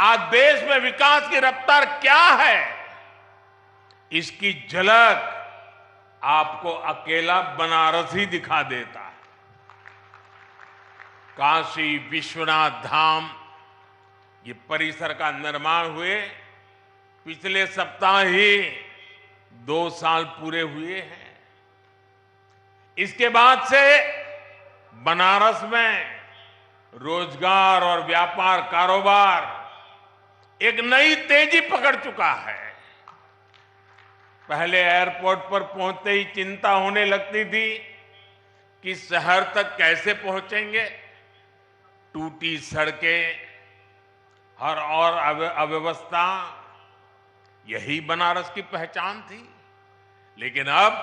आज देश में विकास की रफ्तार क्या है, इसकी झलक आपको अकेला बनारस ही दिखा देता है। काशी विश्वनाथ धाम ये परिसर का निर्माण हुए पिछले सप्ताह ही 2 साल पूरे हुए हैं। इसके बाद से बनारस में रोजगार और व्यापार कारोबार एक नई तेजी पकड़ चुका है। पहले एयरपोर्ट पर पहुंचते ही चिंता होने लगती थी कि शहर तक कैसे पहुंचेंगे। टूटी सड़कें, हर और अव्यवस्था, यही बनारस की पहचान थी। लेकिन अब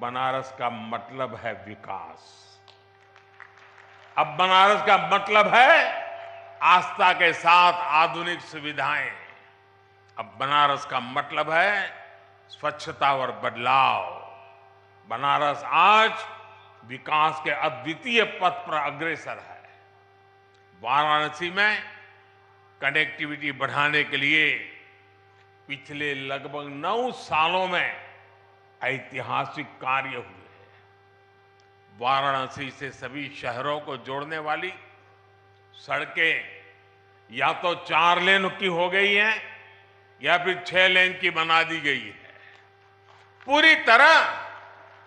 बनारस का मतलब है विकास। अब बनारस का मतलब है आस्था के साथ आधुनिक सुविधाएं। अब बनारस का मतलब है स्वच्छता और बदलाव। बनारस आज विकास के अद्वितीय पथ पर अग्रसर है। वाराणसी में कनेक्टिविटी बढ़ाने के लिए पिछले लगभग 9 सालों में ऐतिहासिक कार्य हुए हैं। वाराणसी से सभी शहरों को जोड़ने वाली सड़कें या तो 4 लेन की हो गई हैं या फिर 6 लेन की बना दी गई है। पूरी तरह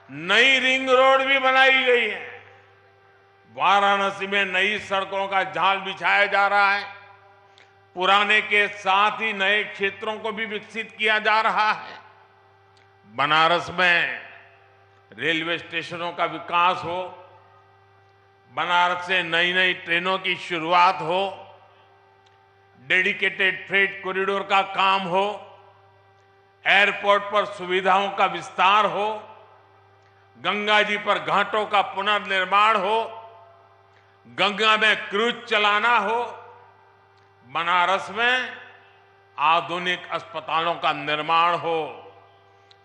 नई रिंग रोड भी बनाई गई है। वाराणसी में नई सड़कों का जाल बिछाया जा रहा है। पुराने के साथ ही नए क्षेत्रों को भी विकसित किया जा रहा है। बनारस में रेलवे स्टेशनों का विकास हो, बनारस से नई नई ट्रेनों की शुरुआत हो, डेडिकेटेड फ्रेट कॉरिडोर का काम हो, एयरपोर्ट पर सुविधाओं का विस्तार हो, गंगा जी पर घाटों का पुनर्निर्माण हो, गंगा में क्रूज चलाना हो, बनारस में आधुनिक अस्पतालों का निर्माण हो,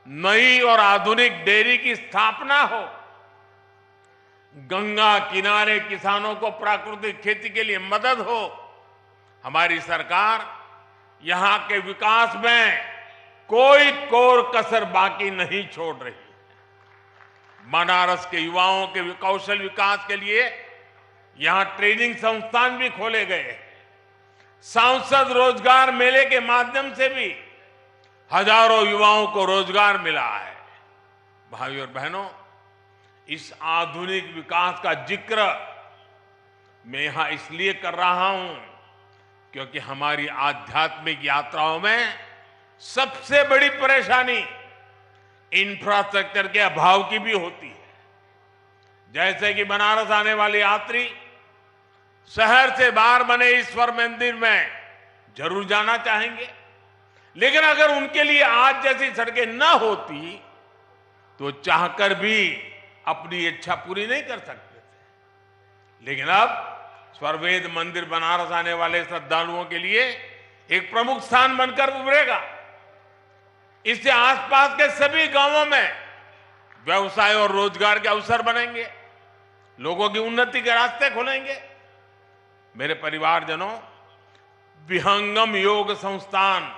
नई और आधुनिक डेयरी की स्थापना हो, गंगा किनारे किसानों को प्राकृतिक खेती के लिए मदद हो। हमारी सरकार यहां के विकास में कोई कोर कसर बाकी नहीं छोड़ रही। बनारस के युवाओं के कौशल विकास के लिए यहां ट्रेनिंग संस्थान भी खोले गए हैं। सांसद रोजगार मेले के माध्यम से भी हजारों युवाओं को रोजगार मिला है। भाइयों और बहनों, इस आधुनिक विकास का जिक्र मैं यहां इसलिए कर रहा हूं क्योंकि हमारी आध्यात्मिक यात्राओं में सबसे बड़ी परेशानी इंफ्रास्ट्रक्चर के अभाव की भी होती है। जैसे कि बनारस आने वाले यात्री शहर से बाहर बने ईश्वर मंदिर में जरूर जाना चाहेंगे, लेकिन अगर उनके लिए आज जैसी सड़कें न होती तो चाहकर भी अपनी इच्छा पूरी नहीं कर सकते थे। लेकिन अब स्वर्वेद मंदिर बनारस आने वाले श्रद्धालुओं के लिए एक प्रमुख स्थान बनकर उभरेगा। इससे आसपास के सभी गांवों में व्यवसाय और रोजगार के अवसर बनेंगे, लोगों की उन्नति के रास्ते खुलेंगे। मेरे परिवारजनों, विहंगम योग संस्थान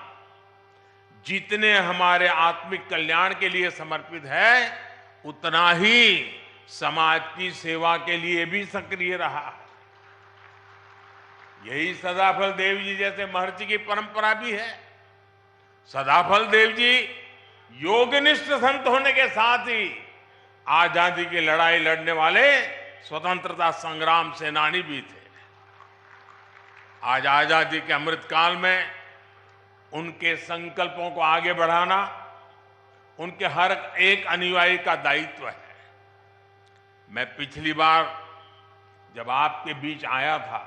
जितने हमारे आत्मिक कल्याण के लिए समर्पित है, उतना ही समाज की सेवा के लिए भी सक्रिय रहा है। यही सदाफल देव जी जैसे महर्षि की परंपरा भी है। सदाफल देव जी योगनिष्ठ संत होने के साथ ही आजादी की लड़ाई लड़ने वाले स्वतंत्रता संग्राम सेनानी भी थे। आज आजादी के अमृतकाल में उनके संकल्पों को आगे बढ़ाना उनके हर एक अनुयायी का दायित्व है। मैं पिछली बार जब आपके बीच आया था